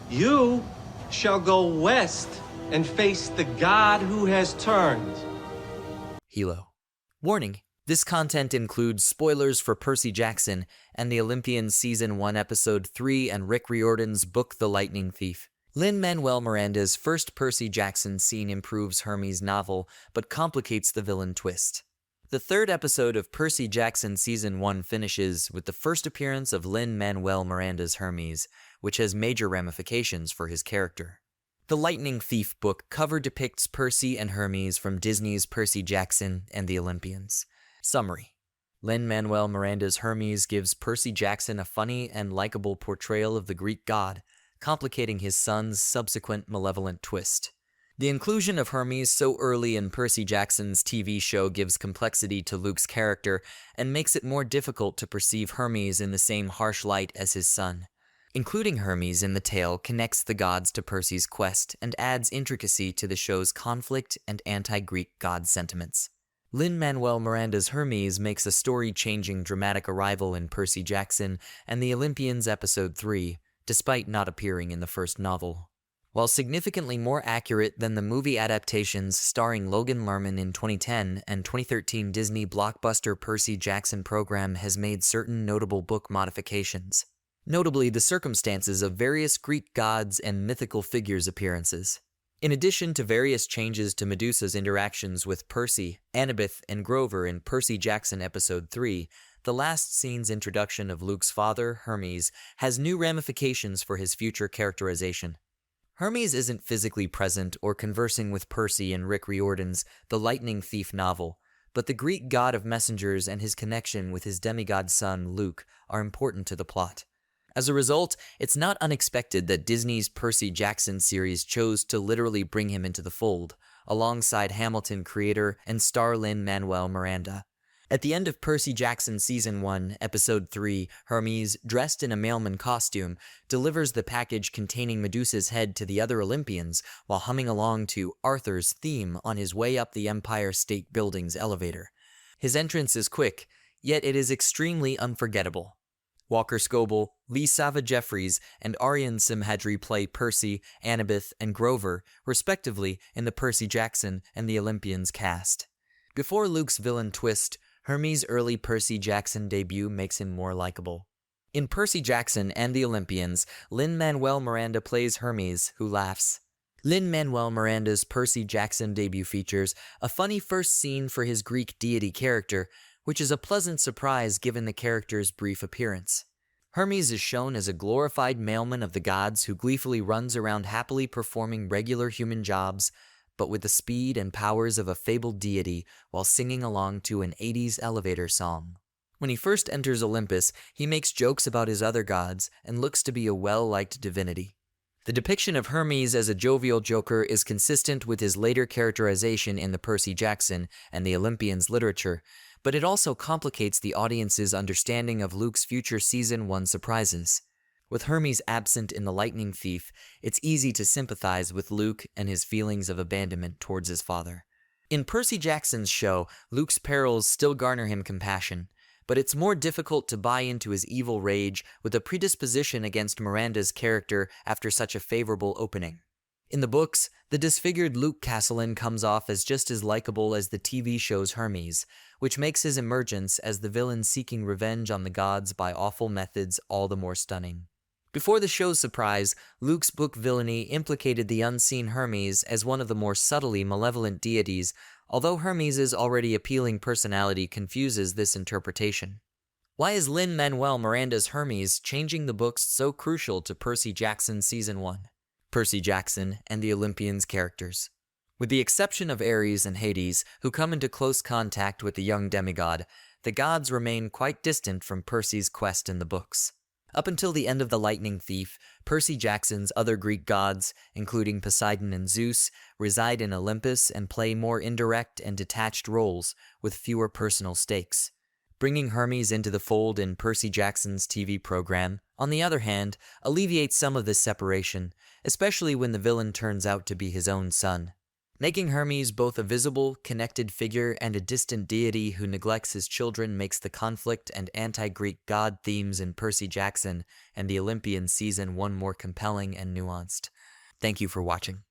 You shall go west and face the god who has turned. Hilo. Warning. This content includes spoilers for Percy Jackson and The Olympians Season 1 Episode 3 and Rick Riordan's book The Lightning Thief. Lin-Manuel Miranda's first Percy Jackson scene improves Hermes' novel, but complicates the villain twist. The third episode of Percy Jackson Season 1 finishes with the first appearance of Lin-Manuel Miranda's Hermes, which has major ramifications for his character. The Lightning Thief book cover depicts Percy and Hermes from Disney's Percy Jackson and the Olympians. Summary. Lin-Manuel Miranda's Hermes gives Percy Jackson a funny and likable portrayal of the Greek god, complicating his son's subsequent malevolent twist. The inclusion of Hermes so early in Percy Jackson's TV show gives complexity to Luke's character and makes it more difficult to perceive Hermes in the same harsh light as his son. Including Hermes in the tale connects the gods to Percy's quest and adds intricacy to the show's conflict and anti-Greek god sentiments. Lin-Manuel Miranda's Hermes makes a story-changing dramatic arrival in Percy Jackson and the Olympians Episode 3, despite not appearing in the first novel. While significantly more accurate than the movie adaptations starring Logan Lerman in 2010 and 2013 Disney blockbuster Percy Jackson program has made certain notable book modifications. Notably, the circumstances of various Greek gods and mythical figures' appearances. In addition to various changes to Medusa's interactions with Percy, Annabeth, and Grover in Percy Jackson Episode 3, the last scene's introduction of Luke's father, Hermes, has new ramifications for his future characterization. Hermes isn't physically present or conversing with Percy in Rick Riordan's The Lightning Thief novel, but the Greek god of messengers and his connection with his demigod son, Luke, are important to the plot. As a result, it's not unexpected that Disney's Percy Jackson series chose to literally bring him into the fold, alongside Hamilton creator and star Lin-Manuel Miranda. At the end of Percy Jackson Season 1, Episode 3, Hermes, dressed in a mailman costume, delivers the package containing Medusa's head to the other Olympians while humming along to Arthur's theme on his way up the Empire State Building's elevator. His entrance is quick, yet it is extremely unforgettable. Walker Scobell, Lee Sava Jeffries, and Aryan Simhadri play Percy, Annabeth, and Grover, respectively, in the Percy Jackson and the Olympians cast. Before Luke's villain twist, Hermes' early Percy Jackson debut makes him more likable. In Percy Jackson and the Olympians, Lin-Manuel Miranda plays Hermes, who laughs. Lin-Manuel Miranda's Percy Jackson debut features a funny first scene for his Greek deity character, which is a pleasant surprise given the character's brief appearance. Hermes is shown as a glorified mailman of the gods who gleefully runs around happily performing regular human jobs, but with the speed and powers of a fabled deity while singing along to an 80s elevator song. When he first enters Olympus, he makes jokes about his other gods and looks to be a well-liked divinity. The depiction of Hermes as a jovial joker is consistent with his later characterization in the Percy Jackson and the Olympians literature, but it also complicates the audience's understanding of Luke's future Season 1 surprises. With Hermes absent in The Lightning Thief, it's easy to sympathize with Luke and his feelings of abandonment towards his father. In Percy Jackson's show, Luke's perils still garner him compassion, but it's more difficult to buy into his evil rage with a predisposition against Miranda's character after such a favorable opening. In the books, the disfigured Luke Castellan comes off as just as likable as the TV show's Hermes, which makes his emergence as the villain seeking revenge on the gods by awful methods all the more stunning. Before the show's surprise, Luke's book villainy implicated the unseen Hermes as one of the more subtly malevolent deities, although Hermes' already appealing personality confuses this interpretation. Why is Lin-Manuel Miranda's Hermes changing the books so crucial to Percy Jackson Season 1? Percy Jackson and the Olympians characters. With the exception of Ares and Hades, who come into close contact with the young demigod, the gods remain quite distant from Percy's quest in the books. Up until the end of The Lightning Thief, Percy Jackson's other Greek gods, including Poseidon and Zeus, reside in Olympus and play more indirect and detached roles, with fewer personal stakes. Bringing Hermes into the fold in Percy Jackson's TV program, on the other hand, alleviates some of this separation, especially when the villain turns out to be his own son. Making Hermes both a visible, connected figure and a distant deity who neglects his children makes the conflict and anti-Greek god themes in Percy Jackson and the Olympians Season 1 more compelling and nuanced. Thank you for watching.